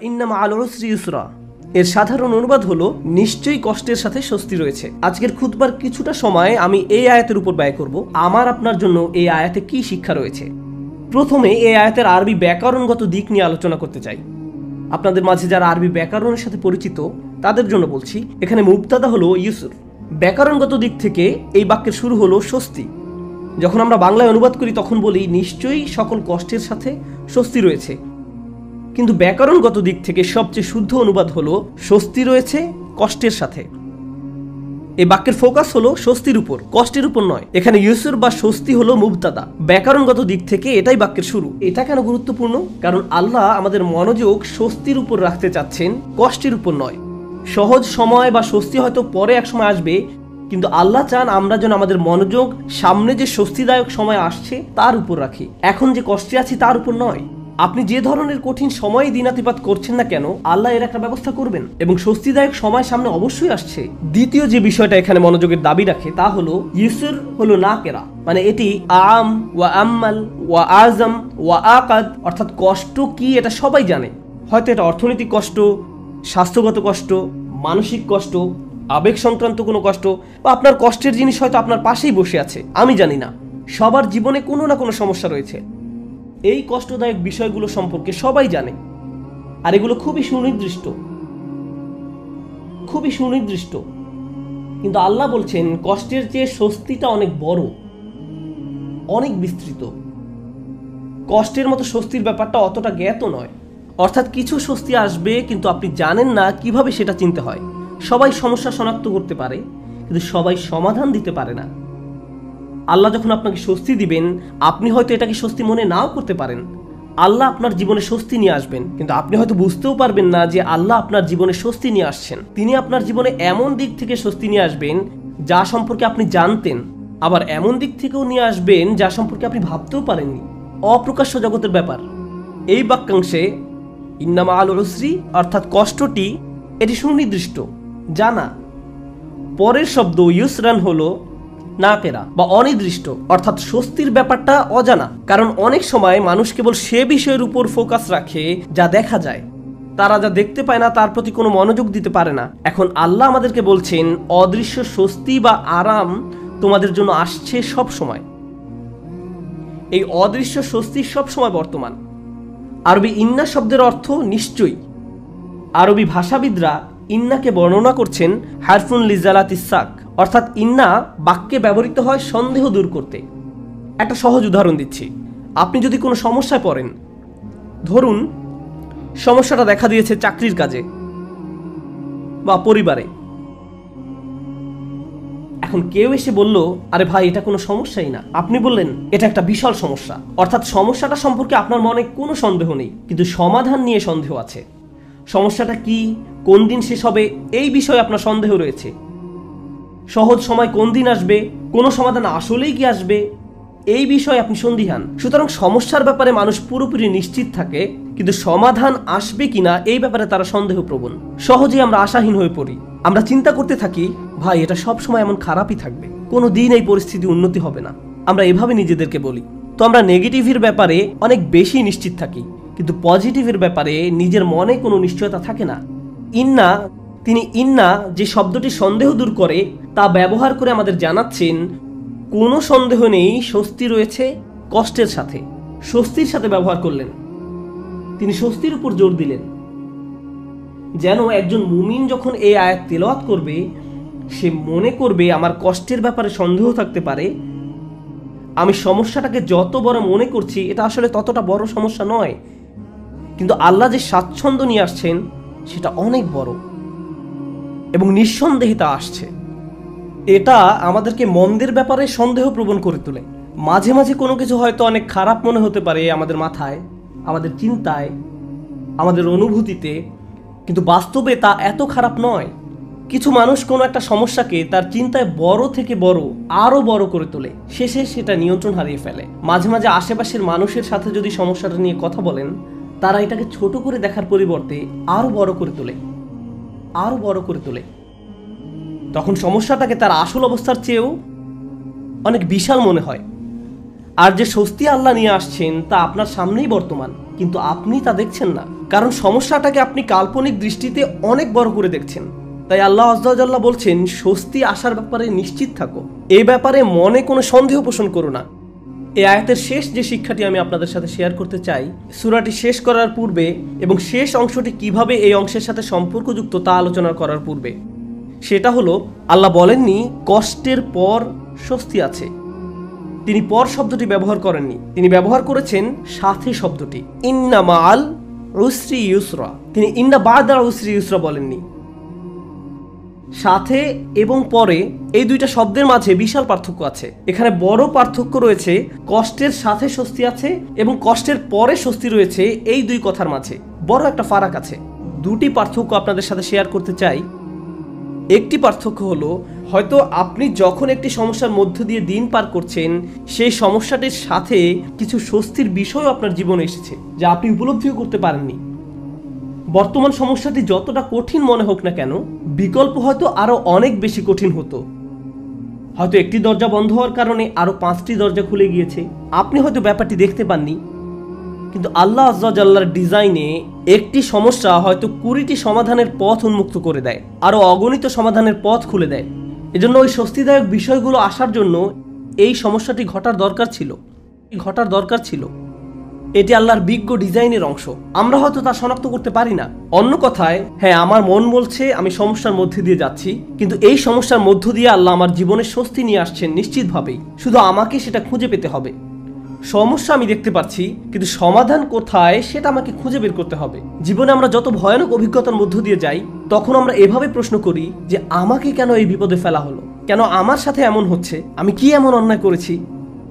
ইন্না মাআল উসরি ইউসরা। এর সাধারণ অনুবাদ হলো নিশ্চয়ই কষ্টের সাথে স্বস্তি রয়েছে। আজকের খুতবার কিছুটা সময় আমি এই আয়াতের উপর ব্যয় করব। আমার আপনার জন্য এই আয়াতে কি শিক্ষা রয়েছে। প্রথমে এই আয়াতের আরবি ব্যাকরণগত দিক নিয়ে আলোচনা করতে চাই। আপনাদের মাঝে যারা আরবি ব্যাকরণের সাথে পরিচিত তাদের জন্য বলছি, এখানে মুবতাদা হলো ইউসুর। ব্যাকরণগত দিক থেকে এই বাক্যের শুরু হলো স্বস্তি। যখন আমরা বাংলায় অনুবাদ করি তখন বলি নিশ্চয়ই সকল কষ্টের সাথে স্বস্তি রয়েছে, কিন্তু ব্যাকরণগত দিক থেকে সবচেয়ে শুদ্ধ অনুবাদ হলো স্বস্তি রয়েছে কষ্টের সাথে। এই বাক্যের ফোকাস হলো স্বস্তির উপর, কষ্টের উপর নয়। এখানে ইউসুর বা স্বস্তি হলো মুবতাদা। ব্যাকরণগত দিক থেকে এটাই বাক্যের শুরু। এটা কেন গুরুত্বপূর্ণ? কারণ আল্লাহ আমাদের মনোযোগ স্বস্তির উপর রাখতে চাচ্ছেন, কষ্টের উপর নয়। সহজ সময় বা স্বস্তি হয়তো পরে এক সময় আসবে, কিন্তু আল্লাহ চান আমরা যেন আমাদের মনোযোগ সামনে যে স্বস্তিদায়ক সময় আসছে তার উপর রাখি, এখন যে কষ্টে আছি তার উপর নয়। আপনি যে ধরনের কঠিন সময়ে দিনাতিপাত করছেন না কেন, আল্লাহ এর একটা ব্যবস্থা করবেন এবং স্বস্তিদায়ক সময় সামনে অবশ্যই আসছে। দ্বিতীয় যে বিষয়টা এখানে মনোযোগের দাবি রাখে তা হলো ইউসুর হলো না কেরা, মানে এটি আম ওয়া আম্মাল ওয়া আজম ওয়া আকাদ, অর্থাৎ কষ্ট কি এটা সবাই জানে। হয়তো এটা অর্থনৈতিক কষ্ট, স্বাস্থ্যগত কষ্ট, মানসিক কষ্ট, আবেগ সংক্রান্ত কোনো কষ্ট, বা আপনার কষ্টের জিনিস হয়তো আপনার পাশেই বসে আছে, আমি জানি না। সবার জীবনে কোনো না কোনো সমস্যা রয়েছে। এই কষ্টদায়ক বিষয়গুলো সম্পর্কে সবাই জানে, আর এগুলো খুবই সুনির্দিষ্ট, খুবই সুনির্দিষ্ট। কিন্তু আল্লাহ বলছেন কষ্টের চেয়ে স্বস্তিটা অনেক বড়, অনেক বিস্তৃত। কষ্টের মতো স্বস্তির ব্যাপারটা অতটা জ্ঞাত নয়। অর্থাৎ কিছু স্বস্তি আসবে কিন্তু আপনি জানেন না কিভাবে সেটা চিনতে হয়। সবাই সমস্যা শনাক্ত করতে পারে, কিন্তু সবাই সমাধান দিতে পারে না। আল্লাহ যখন আপনাকে স্বস্তি দিবেন, আপনি হয়তো এটাকে স্বস্তি মনে নাও করতে পারেন। আল্লাহ আপনার জীবনে স্বস্তি নিয়ে আসবেন, কিন্তু আপনি হয়তো বুঝতেও পারবেন না যে আল্লাহ আপনার জীবনে স্বস্তি নিয়ে আসছেন। তিনি আপনার জীবনে এমন দিক থেকে স্বস্তি নিয়ে আসবেন যা সম্পর্কে আপনি জানতেন, আবার এমন দিক থেকেও নিয়ে আসবেন যা সম্পর্কে আপনি ভাবতেও পারেননি। অপ্রকাশ্য জগতের ব্যাপার। এই বাক্যাংশে ইন্না মাআল উসরি অর্থাৎ কষ্টটি এটি সুনির্দিষ্ট, জানা। পরের শব্দ ইউসরান হলো না কেরা বা অনির্দিষ্ট, অর্থাৎ স্বস্তির ব্যাপারটা অজানা। কারণ অনেক সময় মানুষ কেবল সে বিষয়ের উপর ফোকাস রাখে যা দেখা যায়। তারা যা দেখতে পায় না তার প্রতি কোনো মনোযোগ দিতে পারে না। এখন আল্লাহ আমাদেরকে বলছেন অদৃশ্য স্বস্তি বা আরাম তোমাদের জন্য আসছে সব সময়। এই অদৃশ্য স্বস্তি সব সময় বর্তমান। আরবি ইন্না শব্দের অর্থ নিশ্চয়ই। আরবি ভাষাবিদরা ইন্নাকে বর্ণনা করছেন হারফুন লিজালাতিস সাক, অর্থাৎ ইন্না বাক্যে ব্যবহৃত হয় সন্দেহ দূর করতে। একটা সহজ উদাহরণ দিচ্ছি। আপনি যদি কোনো সমস্যায় পড়েন, ধরুন সমস্যাটা দেখা দিয়েছে চাকরির কাজে বা পরিবারে। এখন কেউ এসে বলল, আরে ভাই এটা কোনো সমস্যাই না। আপনি বললেন এটা একটা বিশাল সমস্যা, অর্থাৎ সমস্যাটা সম্পর্কে আপনার মনে কোনো সন্দেহ নেই, কিন্তু সমাধান নিয়ে সন্দেহ আছে। সমস্যাটা কি, কোন দিন শেষ হবে, এই বিষয়ে আপনার সন্দেহ রয়েছে। সহজ সময় কোন দিন আসবে, কোনো সমাধান আসলেই কি আসবে, এই বিষয়ে আপনি সন্দিহান। সুতরাং সমস্যার ব্যাপারে মানুষ পুরোপুরি নিশ্চিত থাকে, কিন্তু সমাধান আসবে কিনা এই ব্যাপারে তারা সন্দেহপ্রবণ। সহজেই আমরা আশাহীন হয়ে পড়ি। আমরা চিন্তা করতে থাকি, ভাই এটা সব সময় এমন খারাপই থাকবে, কোনো দিন এই পরিস্থিতি উন্নতি হবে না। আমরা এভাবে নিজেদেরকে বলি। তো আমরা নেগেটিভের ব্যাপারে অনেক বেশি নিশ্চিত থাকি, কিন্তু পজিটিভের ব্যাপারে নিজের মনে কোনো নিশ্চয়তা থাকে না। তিনি ইন্না যে শব্দটি সন্দেহ দূর করে তা ব্যবহার করে আমাদের জানাচ্ছেন কোনো সন্দেহ নেই, স্বস্তি রয়েছে কষ্টের সাথে। স্বস্তির সাথে ব্যবহার করলেন, তিনি স্বস্তির উপর জোর দিলেন। যেন একজন মুমিন যখন এই আয়াত তেলাওয়াত করবে, সে মনে করবে আমার কষ্টের ব্যাপারে সন্দেহ থাকতে পারে, আমি সমস্যাটাকে যত বড় মনে করছি এটা আসলে ততটা বড় সমস্যা নয়, কিন্তু আল্লাহ যে স্বাচ্ছন্দ্য নিয়ে আসছেন সেটা অনেক বড় এবং নিঃসন্দেহে তা আসছে। এটা আমাদেরকে মন্দের ব্যাপারে সন্দেহ প্রবণ করে তোলে। মাঝে মাঝে কোনো কিছু হয়তো অনেক খারাপ মনে হতে পারে আমাদের মাথায়, আমাদের চিন্তায়, আমাদের অনুভূতিতে, কিন্তু বাস্তবে তা এত খারাপ নয়। কিছু মানুষ কোনো একটা সমস্যাকে তার চিন্তায় বড় থেকে বড় আরো বড় করে তোলে, শেষে সেটা নিয়ন্ত্রণ হারিয়ে ফেলে। মাঝে মাঝে আশেপাশের মানুষের সাথে যদি সমস্যাটা নিয়ে কথা বলেন, তারা এটাকে ছোট করে দেখার পরিবর্তে আরো বড় করে তোলে, আরো বড় করে তোলে। তখন সমস্যাটাকে তার আসল অবস্থার চেয়েও অনেক বিশাল মনে হয়। আর যে স্বস্তি আল্লাহ নিয়ে আসছেন তা আপনার সামনেই বর্তমান, কিন্তু আপনি তা দেখছেন না। কারণ সমস্যাটাকে আপনি কাল্পনিক দৃষ্টিতে অনেক বড় করে দেখছেন। তাই আল্লাহ আযজা ওয়া জাল্লা বলছেন, স্বস্তি আসার ব্যাপারে নিশ্চিত থাকো, এই ব্যাপারে মনে কোনো সন্দেহ পোষণ করো না। এই আয়াতের শেষ যে শিক্ষাটি আমি আপনাদের সাথে শেয়ার করতে চাই, সূরাটি শেষ করার পূর্বে এবং শেষ অংশটি কিভাবে এই অংশের সাথে সম্পর্কযুক্ত তা আলোচনা করার পূর্বে, সেটা হলো আল্লাহ বলেননি কষ্টের পর স্বস্তি আছে। তিনি পর শব্দটি ব্যবহার করেননি, তিনি ব্যবহার করেছেন সাথে শব্দটি, ইন্না মাআল উসরি ইউসরা। তিনি ইন্না বা'দাল উসরি ইউসরা বলেননি। সাথে এবং পরে এই দুইটা শব্দের মাঝে বিশাল পার্থক্য আছে। এখানে বড় পার্থক্য রয়েছে কষ্টের সাথে স্বস্তি আছে এবং কষ্টের পরে স্বস্তি রয়েছে, এই দুই কথার মাঝে বড় একটা ফারাক আছে। দুটি পার্থক্য আপনাদের সাথে শেয়ার করতে চাই। একটি পার্থক্য হলো, হয়তো আপনি যখন একটি সমস্যার মধ্য দিয়ে দিন পার করছেন, সেই সমস্যাটির সাথে কিছু স্বস্তির বিষয় আপনার জীবনে এসেছে যা আপনি উপলব্ধিও করতে পারেননি। বর্তমান সমস্যাটি যতটা কঠিন মনে হোক না কেন, বিকল্প হয়তো আরো অনেক বেশি কঠিন হতো। হয়তো একটি দরজা বন্ধ হওয়ার কারণে আরো 5টি দরজা খুলে গিয়েছে, আপনি হয়তো ব্যাপারটি দেখতে পাননি। কিন্তু আল্লাহ আযজা ওয়া জাল্লার ডিজাইনে একটি সমস্যা হয়তো 20টি সমাধানের পথ উন্মুক্ত করে দেয়, আরো অগণিত সমাধানের পথ খুলে দেয়। এজন্য ওই স্বস্তিদায়ক বিষয়গুলো আসার জন্য এই সমস্যাটি ঘটার দরকার ছিল। এটি আল্লাহর বিজ্ঞ ডিজাইনের অংশ। আমরা হয়তো তা শনাক্ত করতে পারি না। অন্য কথায়, হ্যাঁ, আমার মন বলছে আমি সমস্যার মধ্যে দিয়ে যাচ্ছি, কিন্তু এই সমস্যার মধ্য দিয়ে আল্লাহ আমার জীবনে স্বস্তি নিয়ে আসছেন নিশ্চিতভাবেই। শুধু আমাকে সেটা খুঁজে পেতে হবে। সমস্যা আমি দেখতে পাচ্ছি, কিন্তু সমাধান কোথায় সেটা আমাকে খুঁজে বের করতে হবে। জীবনে আমরা যত ভয়ানক অভিজ্ঞতার মধ্য দিয়ে যাই, তখন আমরা এভাবে প্রশ্ন করি যে আমাকে কেন এই বিপদে ফেলা হলো, কেন আমার সাথে এমন হচ্ছে, আমি কি এমন অন্যায় করেছি,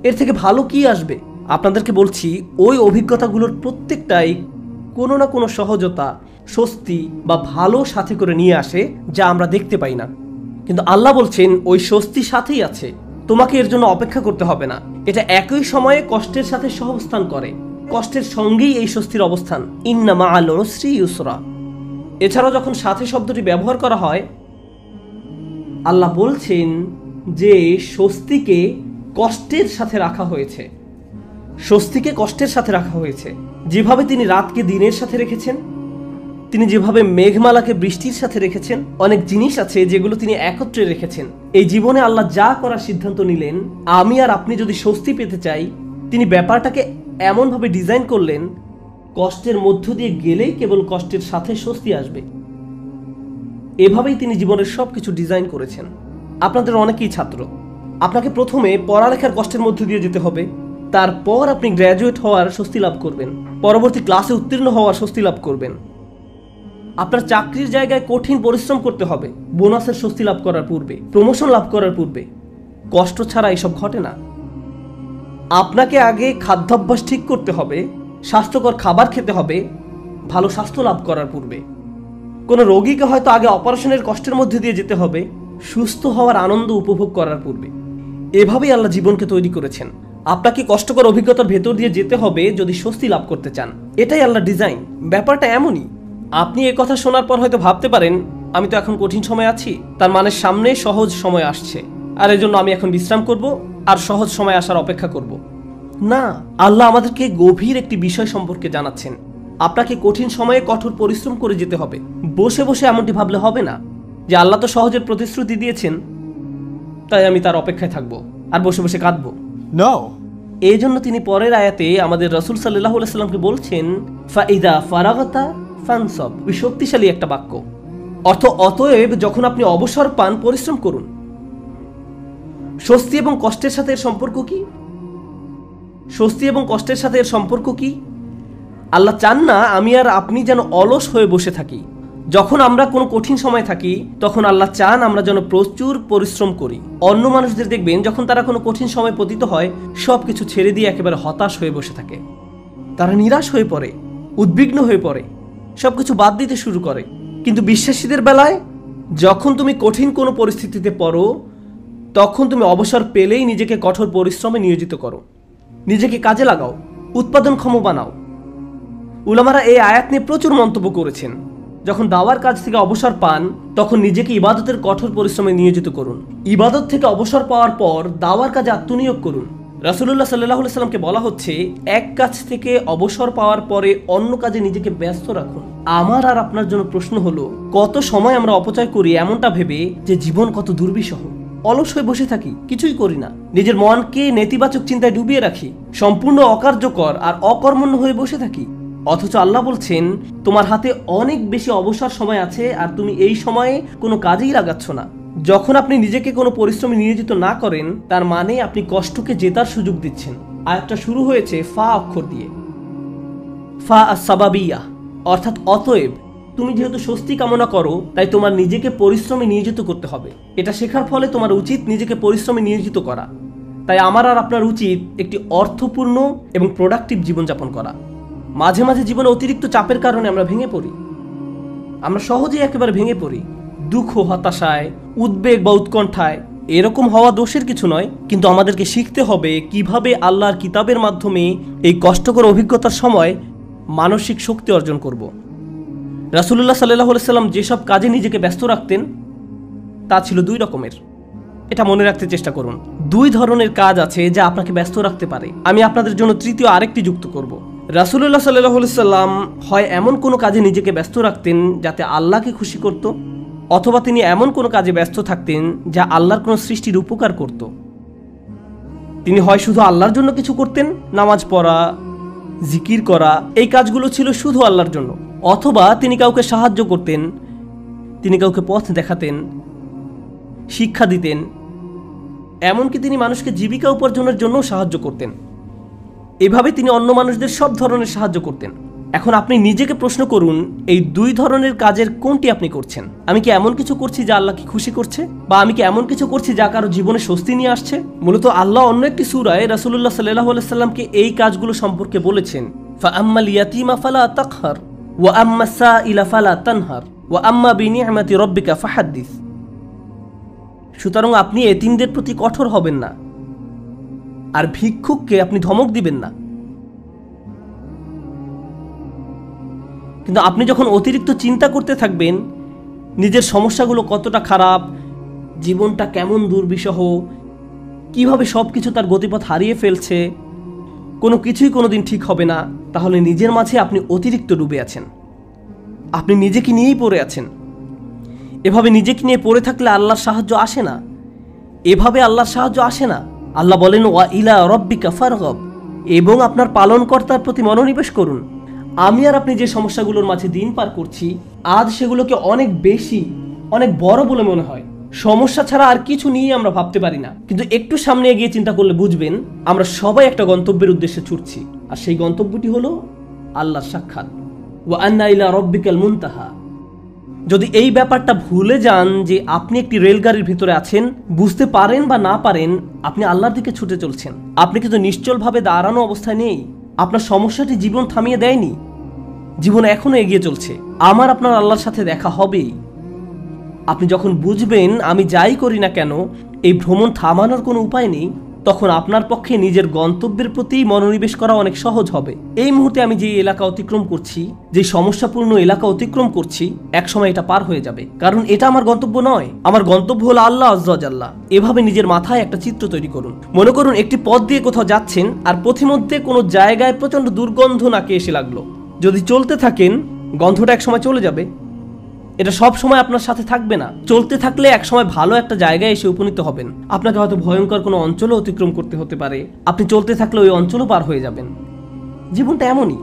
এর থেকে ভালো কি আসবে। আপনাদেরকে বলছি, ওই অভিজ্ঞতাগুলোর প্রত্যেকটাই কোনো না কোনো সহজতা, স্বস্তি বা ভালো সাথে করে নিয়ে আসে, যা আমরা দেখতে পাই না। কিন্তু আল্লাহ বলছেন ওই স্বস্তি সাথেই আছে, তোমাকে এর জন্য অপেক্ষা করতে হবে না। এটা একই সময়ে কষ্টের সাথে সহাবস্থান করে, কষ্টের সঙ্গেই এই স্বস্তির অবস্থান। ইন্না মাআল উসরি ইউসরা। এছাড়াও যখন সাথে শব্দটি ব্যবহার করা হয়, আল্লাহ বলছেন যে স্বস্তিকে কষ্টের সাথে রাখা হয়েছে। স্বস্তিকে কষ্টের সাথে রাখা হয়েছে। যেভাবে তিনি রাতকে দিনের সাথে রেখেছেন, তিনি যেভাবে মেঘমালাকে বৃষ্টির সাথে রেখেছেন, অনেক জিনিস আছে যেগুলো তিনি একত্রে রেখেছেন। এই জীবনে আল্লাহ যা করার সিদ্ধান্ত নিলেন, আমি আর আপনি যদি স্বস্তি পেতে চাই, তিনি ব্যাপারটাকে এমনভাবে ডিজাইন করলেন, কষ্টের মধ্য দিয়ে গেলেই কেবল কষ্টের সাথে স্বস্তি আসবে। এভাবেই তিনি জীবনের সবকিছু ডিজাইন করেছেন। আপনাদের অনেকেই ছাত্র, আপনাকে প্রথমে পড়ালেখার কষ্টের মধ্য দিয়ে যেতে হবে, তারপর আপনি গ্র্যাজুয়েট হওয়ার স্বস্তি লাভ করবেন, পরবর্তী ক্লাসে উত্তীর্ণ হওয়ার স্বস্তি লাভ করবেন। আপনার চাকরির জায়গায় কঠিন পরিশ্রম করতে হবে বোনাসের স্বস্তি লাভ করার পূর্বে, প্রমোশন লাভ করার পূর্বে। কষ্ট ছাড়া এসব ঘটে না। আপনাকে আগে খাদ্যাভ্যাস ঠিক করতে হবে, স্বাস্থ্যকর খাবার খেতে হবে ভালো স্বাস্থ্য লাভ করার পূর্বে। কোনো রোগীকে হয়তো আগে অপারেশনের কষ্টের মধ্যে দিয়ে যেতে হবে সুস্থ হওয়ার আনন্দ উপভোগ করার পূর্বে। এভাবেই আল্লাহ জীবনকে তৈরি করেছেন। আপনাকে কষ্টকর অভিজ্ঞতার ভেতর দিয়ে যেতে হবে যদি স্বস্তি লাভ করতে চান। এটাই আল্লাহর ডিজাইন। ব্যাপারটা এমনই। আপনি এই কথা শোনার পর হয়তো ভাবতে পারেন, আমি তো এখন কঠিন সময় আছি, তার মানে সামনে সহজ সময় আসছে, আর এজন্য আমি এখন বিশ্রাম করব আর সহজ সময় আসার অপেক্ষা করব। না, আল্লাহ আমাদেরকে গভীর একটি বিষয় সম্পর্কে জানাচ্ছেন। আপনাকে কঠিন সময়ে কঠোর পরিশ্রম করে যেতে হবে। বসে বসে এমনটি ভাবলে হবে না যে আল্লাহ তো সহজের প্রতিশ্রুতি দিয়েছেন, তাই আমি তার অপেক্ষায় থাকবো আর বসে বসে কাঁদবো। No. এই জন্য তিনি পরের আয়াতে আমাদের রাসূল সাল্লাল্লাহু আলাইহি সাল্লামকে বলছেন, ফাইদা ফারাগতা ফানসব। শক্তিশালী একটা বাক্য। অতএব যখন আপনি অবসর পান, পরিশ্রম করুন। স্বস্তি এবং কষ্টের সাথে এর সম্পর্ক কি? স্বস্তি এবং কষ্টের সাথে এর সম্পর্ক কি? আল্লাহ চান না আমি আর আপনি যেন অলস হয়ে বসে থাকি। যখন আমরা কোনো কঠিন সময় থাকি, তখন আল্লাহ চান আমরা যেন প্রচুর পরিশ্রম করি। অন্য মানুষদের দেখবেন যখন তারা কোনো কঠিন সময় পতিত হয়, সবকিছু ছেড়ে দিয়ে একেবারে হতাশ হয়ে বসে থাকে। তারা নিরাশ হয়ে পড়ে, উদ্বিগ্ন হয়ে পড়ে, সবকিছু বাদ দিতে শুরু করে। কিন্তু বিশ্বাসীদের বেলায় যখন তুমি কঠিন কোনো পরিস্থিতিতে পড়ো, তখন তুমি অবসর পেলেই নিজেকে কঠোর পরিশ্রমে নিয়োজিত করো, নিজেকে কাজে লাগাও, উৎপাদনক্ষম বানাও। উলামারা এই আয়াত নিয়ে প্রচুর মন্তব্য করেছেন। যখন দাওয়ার কাজ থেকে অবসর পান, তখন নিজেকে ইবাদতের কঠোর পরিশ্রমে নিয়োজিত করুন। ইবাদত থেকে অবসর পাওয়ার পর দাওয়ার কাজে আত্মনিয়োগ করুন। রাসূলুল্লাহ সাল্লাল্লাহু আলাইহি সাল্লামকে বলা হচ্ছে এক কাজ থেকে অবসর পাওয়ার পরে অন্য কাজে নিজেকে ব্যস্ত রাখুন। আমার আর আপনার জন্য প্রশ্ন হলো, কত সময় আমরা অপচয় করি এমনটা ভেবে যে জীবন কত দুর্বিষহ। অলস হয়ে বসে থাকি, কিছুই করি না, নিজের মনকে নেতিবাচক চিন্তায় ডুবিয়ে রাখি, সম্পূর্ণ অকার্যকর আর অকর্মণ্য হয়ে বসে থাকি। অথচ আল্লাহ বলছেন তোমার হাতে অনেক বেশি অবসর সময় আছে আর তুমি এই সময়ে কোনো কাজেই লাগাচ্ছ না। যখন আপনি নিজেকে কোনো পরিশ্রমে নিয়োজিত না করেন তার মানে আপনি কষ্টকে জেতার সুযোগ দিচ্ছেন। আয়াতটা শুরু হয়েছে ফা অক্ষর দিয়ে, ফা আস-সাবাবিয়া, অর্থাৎ অতএব তুমি যেহেতু স্বস্তি কামনা করো তাই তোমার নিজেকে পরিশ্রমে নিয়োজিত করতে হবে। এটা শেখার ফলে তোমার উচিত নিজেকে পরিশ্রমে নিয়োজিত করা। তাই আমার আর আপনার উচিত একটি অর্থপূর্ণ এবং প্রোডাক্টিভ জীবনযাপন করা। মাঝে মাঝে জীবনে অতিরিক্ত চাপের কারণে আমরা ভেঙে পড়ি, আমরা সহজেই একেবারে ভেঙে পড়ি দুঃখ, হতাশায়, উদ্বেগ বা উৎকণ্ঠায়। এরকম হওয়া দোষের কিছু নয়, কিন্তু আমাদেরকে শিখতে হবে কিভাবে আল্লাহর কিতাবের মাধ্যমে এই কষ্টকর অভিজ্ঞতার সময় মানসিক শক্তি অর্জন করব। রাসূলুল্লাহ সাল্লাল্লাহু আলাইহি সাল্লাম যেসব কাজে নিজেকে ব্যস্ত রাখতেন তা ছিল দুই রকমের। এটা মনে রাখতে চেষ্টা করুন। দুই ধরনের কাজ আছে যা আপনাকে ব্যস্ত রাখতে পারে। আমি আপনাদের জন্য তৃতীয় আরেকটি যুক্ত করব। রাসূলুল্লাহ সাল্লাল্লাহু আলাইহি সাল্লাম হয় এমন কোনো কাজে নিজেকে ব্যস্ত রাখতেন যাতে আল্লাহকে খুশি করত, অথবা তিনি এমন কোনো কাজে ব্যস্ত থাকতেন যা আল্লাহর কোনো সৃষ্টির উপকার করত। তিনি হয় শুধু আল্লাহর জন্য কিছু করতেন, নামাজ পড়া, জিকির করা, এই কাজগুলো ছিল শুধু আল্লাহর জন্য, অথবা তিনি কাউকে সাহায্য করতেন, তিনি কাউকে পথ দেখাতেন, শিক্ষা দিতেন, এমনকি তিনি মানুষকে জীবিকা উপার্জনের জন্য সাহায্য করতেন। এভাবে তিনি অন্য মানুষদের সব ধরনের সাহায্য করতেন। এখন আপনি নিজেকে প্রশ্ন করুন, এই দুই ধরনের কাজের কোনটি আপনি করছেন? আমি কি এমন কিছু করছি যা আল্লাহকে খুশি করছে, বা আমি কি এমন কিছু করছি যা কারো জীবনে স্বস্তি নিয়ে আসছে? মূলত আল্লাহ অন্য একটি সূরায় রাসূলুল্লাহ সাল্লাল্লাহু আলাইহি সাল্লামকে এই কাজগুলো সম্পর্কে বলেছেন, ফাআম্মাল ইয়াতীমা ফালা তাকহার ওয়া আম্মাস সাইলা ফালা তানহার ওয়া আম্মা বিনি'মাতি রাব্বিকা ফাহাদ্দিস। সুতরাং আপনি এতিমদের প্রতি কঠোর হবেন না, আর ভিক্ষুককে আপনি ধমক দিবেন না। কিন্তু আপনি যখন অতিরিক্ত চিন্তা করতে থাকবেন নিজের সমস্যাগুলো কতটা খারাপ, জীবনটা কেমন দুর্বিষহ, কিভাবে সব কিছু তার গতিপথ হারিয়ে ফেলছে, কোনো কিছুই কোনোদিন ঠিক হবে না, তাহলে নিজের মাঝে আপনি অতিরিক্ত ডুবে আছেন, আপনি নিজেকে নিয়েই পড়ে আছেন। এভাবে নিজেকে নিয়ে পড়ে থাকলে আল্লাহর সাহায্য আসে না, এভাবে আল্লাহর সাহায্য আসে না। আল্লাহ বলেন ওয়া ইলা রাব্বিকা ফারগাব, এবং আপনার পালনকর্তার প্রতি মনোনিবেশ করুন। আমি আর আপনি যে সমস্যাগুলোর মাঝে দিন পার করছি আজ সেগুলোকে অনেক বেশি, অনেক বড় বলে মনে হয়। সমস্যা ছাড়া আর কিছু নিয়ে আমরা ভাবতে পারি না, কিন্তু একটু সামনে এগিয়ে চিন্তা করলে বুঝবেন আমরা সবাই একটা গন্তব্যের উদ্দেশ্যে ছুটছি, আর সেই গন্তব্যটি হলো আল্লাহর সাক্ষাৎ। ওয়া আন্না ইলা রাব্বিকাল মুনতাহা। যদি এই ব্যাপারটা ভুলে যান যে আপনি একটি রেলগাড়ির ভিতরে আছেন, বুঝতে পারেন বা না পারেন আপনি আল্লাহর দিকে ছুটে চলছেন, আপনি কিন্তু নিশ্চলভাবে দাঁড়ানো অবস্থায় নেই। আপনার সমস্যাটি জীবন থামিয়ে দেয়নি, জীবন এখনো এগিয়ে চলছে। আমার আপনার আল্লাহর সাথে দেখা হবেই। আপনি যখন বুঝবেন আমি যাই করি না কেন এই ভ্রমণ থামানোর কোনো উপায় নেই, তখন আপনার পক্ষে নিজের গন্তব্যের প্রতি মনোনিবেশ করা অনেক সহজ হবে। এই মুহূর্তে আমি যে এলাকা অতিক্রম করছি, যে সমস্যাপূর্ণ এলাকা অতিক্রম করছি, একসময় এটা পার হয়ে যাবে, কারণ এটা আমার গন্তব্য নয়। আমার গন্তব্য হলো আল্লাহ আজ্জা ওয়া জাল্লা। এভাবে নিজের মাথায় একটা চিত্র তৈরি করুন। মনে করুন একটি পথ দিয়ে কোথাও যাচ্ছেন, আর পথিমধ্যে কোনো জায়গায় প্রচন্ড দুর্গন্ধ নাকে এসে লাগলো। যদি চলতে থাকেন গন্ধটা একসময় চলে যাবে, এটা সব সময় আপনার সাথে থাকবে না। চলতে থাকলে একসময় ভালো একটা জায়গায় এসে উপনীত হবেন। আপনাকে হয়তো ভয়ঙ্কর কোনো অঞ্চলও অতিক্রম করতে হতে পারে, আপনি চলতে থাকলে ওই অঞ্চলও পার হয়ে যাবেন। জীবনটা এমনই,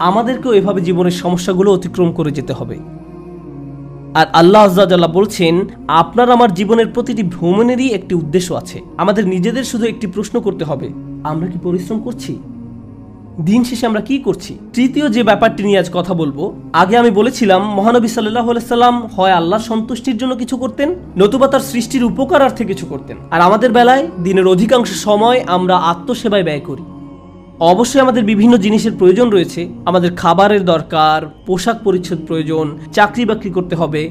আমাদেরকেও এভাবে জীবনের সমস্যাগুলো অতিক্রম করে যেতে হবে। আর আল্লাহ আজ্জা ওয়া জাল্লা বলছেন আপনার আমার জীবনের প্রতিটি ভ্রমণেরই একটি উদ্দেশ্য আছে। আমাদের নিজেদের শুধু একটি প্রশ্ন করতে হবে, আমরা কি পরিশ্রম করছি? দিন শেষে আমরা কি করছি? তৃতীয় যে ব্যাপারটি নিয়ে আজ কথা বলবো, আগে আমি বলেছিলাম মহানবী সাল্লাল্লাহু আলাইহি সাল্লাম হয় আল্লাহর সন্তুষ্টির জন্য কিছু করতেন, নতুবা তার সৃষ্টির উপকারার্থে কিছু করতেন। আর আমাদের বেলায় দিনের অধিকাংশ সময় আমরা আত্মসেবায় ব্যয় করি। অবশ্যই আমাদের বিভিন্ন জিনিসের প্রয়োজন রয়েছে, আমাদের খাবারের দরকার, পোশাক পরিচ্ছদ প্রয়োজন, চাকরি বাকরি করতে হবে,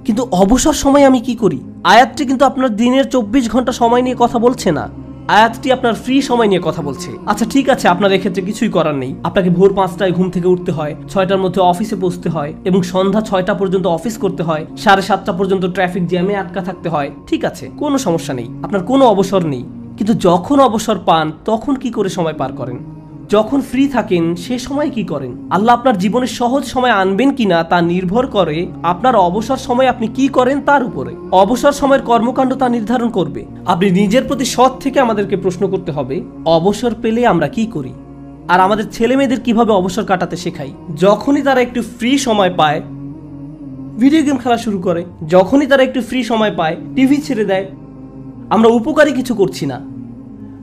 কিন্তু অবসর সময় আমি কি করি? আয়াতটি কিন্তু আপনার দিনের 24 ঘন্টা সময় নিয়ে কথা বলছে না, আয়াতটি আপনার ফ্রি সময় নিয়ে কথা বলছে। আচ্ছা ঠিক আছে, আপনার এক্ষেত্রে কিছুই করার নেই, আপনাকে ভোর 5টায় ঘুম থেকে উঠতে হয়, 6টার মধ্যে অফিসে পৌঁছতে হয়, এবং সন্ধ্যা 6টা পর্যন্ত অফিস করতে হয়, 7:30 পর্যন্ত ট্রাফিক জ্যামে আটকা থাকতে হয়। ঠিক আছে, কোনো সমস্যা নেই, আপনার কোনো অবসর নেই। কিন্তু যখন অবসর পান তখন কি করে সময় পার করেন? যখন ফ্রি থাকেন সে সময় কি করেন? আল্লাহ আপনার জীবনে সহজ সময় আনবেন কিনা তা নির্ভর করে আপনার অবসর সময় আপনি কি করেন তার উপরে। অবসর সময়ের কর্মকাণ্ড তা নির্ধারণ করবে। আপনি নিজের প্রতি সৎ থেকে আমাদেরকে প্রশ্ন করতে হবে, অবসর পেলে আমরা কি করি, আর আমাদের ছেলে মেয়েদের কিভাবে অবসর কাটাতে শেখাই। যখনই তারা একটু ফ্রি সময় পায় ভিডিও গেম খেলা শুরু করে, যখনই তারা একটু ফ্রি সময় পায় টিভি ছেড়ে দেয়। আমরা উপকারী কিছু করছি না,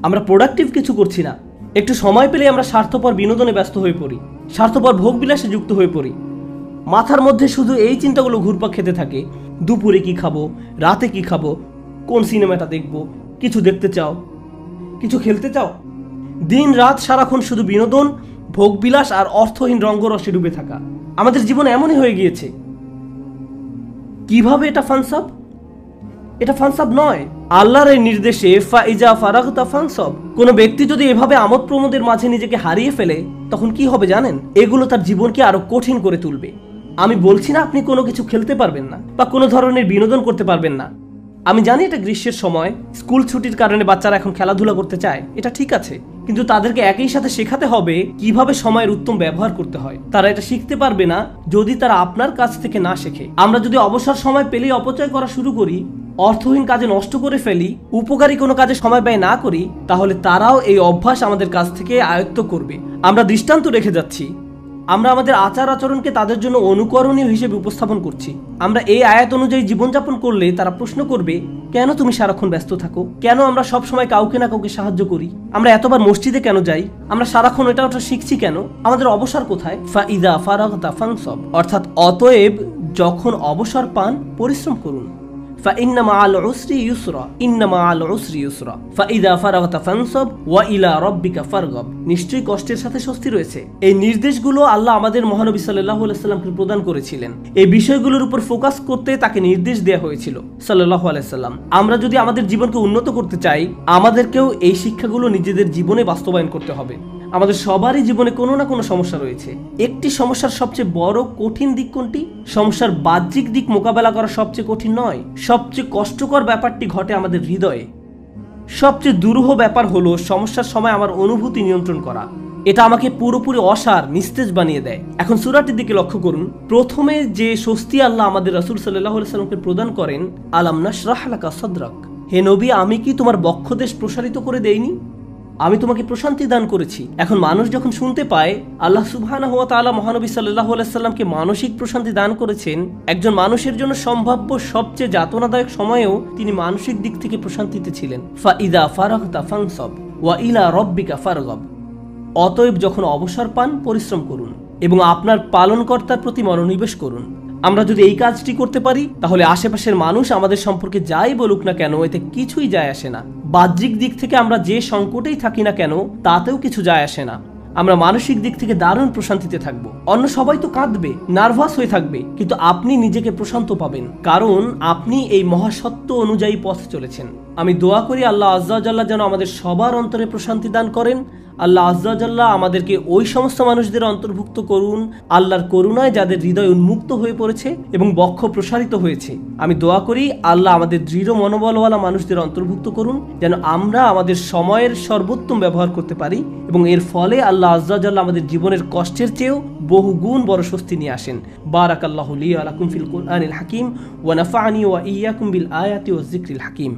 আমরা প্রোডাক্টিভ কিছু করছি না। একটু সময় পেলে আমরা স্বার্থপর বিনোদনে ব্যস্ত হয়ে পড়ি, স্বার্থপর ভোগবিলাসে যুক্ত হয়ে পড়ি। মাথার মধ্যে শুধু এই চিন্তাগুলো ঘুরপাক খেতে থাকে, দুপুরে কি খাবো, রাতে কি খাবো, কোন সিনেমাটা দেখবো, কিছু দেখতে চাও, কিছু খেলতে চাও। দিন রাত সারাক্ষণ শুধু বিনোদন, ভোগবিলাস আর অর্থহীন রঙ্গরসে ডুবে থাকা। আমাদের জীবন এমনই হয়ে গিয়েছে। কিভাবে এটা ফানসাব? এটা ফানসাব নয়, আল্লাহর এই নির্দেশে ফাইজা ফারাগতা ফানসাব। কোনো ব্যক্তি যদি এভাবে আমোদ প্রমোদের মাঝে নিজেকে হারিয়ে ফেলে তখন কি হবে জানেন? এগুলো তার জীবনকে আরো কঠিন করে তুলবে। আমি বলছি না আপনি কোনো কিছু খেলতে পারবেন না বা কোনো ধরনের বিনোদন করতে পারবেন না। আমি জানি এটা গ্রীষ্মের সময়, স্কুল ছুটির কারণে বাচ্চারা এখন খেলাধুলা করতে চায়, এটা ঠিক আছে, কিন্তু তাদেরকে একই সাথে শেখাতে হবে কিভাবে সময়ের উত্তম ব্যবহার করতে হয়। তারা এটা শিখতে পারবে না যদি তারা আপনার কাছ থেকে না শেখে। আমরা যদি অবসর সময় পেলেই অপচয় করা শুরু করি, অর্থহীন কাজে নষ্ট করে ফেলি, উপকারী কোনো কাজে সময় ব্যয় না করি, তাহলে তারাও এই অভ্যাস আমাদের কাছ থেকে আয়ত্ত করবে। আমরা দৃষ্টান্ত রেখে যাচ্ছি, আমরা আমাদের আচার আচরণকে তাদের জন্য অনুকরণীয় হিসেবে উপস্থাপন করছি। আমরা এই আয়াত অনুযায়ী জীবনযাপন করলে তারা প্রশ্ন করবে, কেন তুমি সারাক্ষণ ব্যস্ত থাকো? কেন আমরা সব সময় কাউকে না কাউকে সাহায্য করি? আমরা এতবার মসজিদে কেন যাই? আমরা সারাক্ষণ এটা ওটা শিখছি কেন? আমাদের অবসর কোথায়? ফাইদা ফারাগতা ফানসাব, অর্থাৎ অতএব যখন অবসর পান পরিশ্রম করুন। فإن مع العسر يسرا إن مع العسر يسرا فإذا فرغت فانصب وإلى ربك فارغب। নিশ্চয়ই কষ্টের সাথে স্বস্তি রয়েছে। এই নির্দেশগুলো আল্লাহ আমাদের মহানবী সাল্লাল্লাহু আলাইহি সাল্লামকে প্রদান করেছিলেন। এই বিষয়গুলোর উপর ফোকাস করতে তাকে নির্দেশ দেওয়া হয়েছিল সাল্লাল্লাহু আলাইহি সাল্লাম। আমরা যদি আমাদের জীবনকে উন্নত করতে চাই, আমাদেরকেও এই শিক্ষাগুলো নিজেদের জীবনে বাস্তবায়ন করতে হবে। আমাদের সবারই জীবনে কোনো না কোনো সমস্যা রয়েছে। একটি সমস্যার সবচেয়ে বড় কঠিন দিক কোনটি? সমস্যার বাহ্যিক দিক মোকাবেলা করা সবচেয়ে কঠিন নয়, সবচেয়ে কষ্টকর ব্যাপারটি ঘটে আমাদের হৃদয়ে। সবচেয়ে দুরূহ ব্যাপার হলো সমস্যার সময় আমার অনুভূতি নিয়ন্ত্রণ করা। এটা আমাকে পুরোপুরি অসার, নিস্তেজ বানিয়ে দেয়। এখন সূরাটির দিকে লক্ষ্য করুন। প্রথমে যে স্বস্তি আল্লাহ আমাদের রাসূল সাল্লাল্লাহু আলাইহি সাল্লামকে প্রদান করেন, আলাম নাশরাহ লাকা সাদরাক, হে নবী আমি কি তোমার বক্ষদেশ প্রসারিত করে দেইনি? আমি তোমাকে প্রশান্তি দান করেছি। এখন মানুষ যখন শুনতে পায় আল্লাহ সুবহানাহু ওয়া তাআলা মহানবী সাল্লাল্লাহু আলাইহি সাল্লামকে মানসিক প্রশান্তি দান করেছেন, একজন মানুষের জন্য সম্ভাব্য সবচেয়ে যাতনাদায়ক সময়েও তিনি মানসিক দিক থেকে প্রশান্তিতে ছিলেন। ফাইদা ফারাগতা ফানসাব ওয়া ইলা রাব্বিকা ফারগাব, অতএব যখন অবসর পান পরিশ্রম করুন এবং আপনার পালনকর্তার প্রতি মনোনিবেশ করুন। আমরা যদি এই কাজটি করতে পারি তাহলে আশেপাশের মানুষ আমাদের সম্পর্কে যাই বলুক না কেন এতে কিছুই যায় আসে না। বাহ্যিক দিক থেকে আমরা যে সংকটেই থাকি না কেন তাতেও কিছু যায় আসে না। আমরা মানসিক দিক থেকে দারুণ প্রশান্তিতে থাকবো। অন্য সবাই তো কাঁদবে, নার্ভাস হয়ে থাকবে, কিন্তু আপনি নিজেকে প্রশান্ত পাবেন, কারণ আপনি এই মহাসত্য অনুযায়ী পথ চলেছেন। আমি দোয়া করি আল্লাহ আজ্জা ওয়া জাল্লা যেন আমাদের সবার অন্তরে প্রশান্তি দান করেন। আল্লাহ আজ্জা ওয়া জাল্লা আমাদেরকে ওই সমস্ত মানুষদের অন্তর্ভুক্ত করুন আল্লাহর করুণায় যাদের হৃদয় উন্মুক্ত হয়ে পড়েছে এবং বক্ষ প্রসারিত হয়েছে। আমি দোয়া করি আল্লাহ আমাদের দৃঢ় মনোবলওয়ালা মানুষদের অন্তর্ভুক্ত করুন, যেন আমরা আমাদের সময়ের সর্বোত্তম ব্যবহার করতে পারি এবং এর ফলে আল্লাহ আজ্জা ওয়া জাল্লা আমাদের জীবনের কষ্টের চেয়েও বহুগুণ বড় স্বস্তি নিয়ে আসেন। বারাকাল্লাহু লি ওয়া লাকুম ফিল কুরআনিল হাকিম ওয়া নাফা'নি ওয়া ইয়্যাকুম বিল আয়াতি ওয়াজ যিকরিল হাকিম।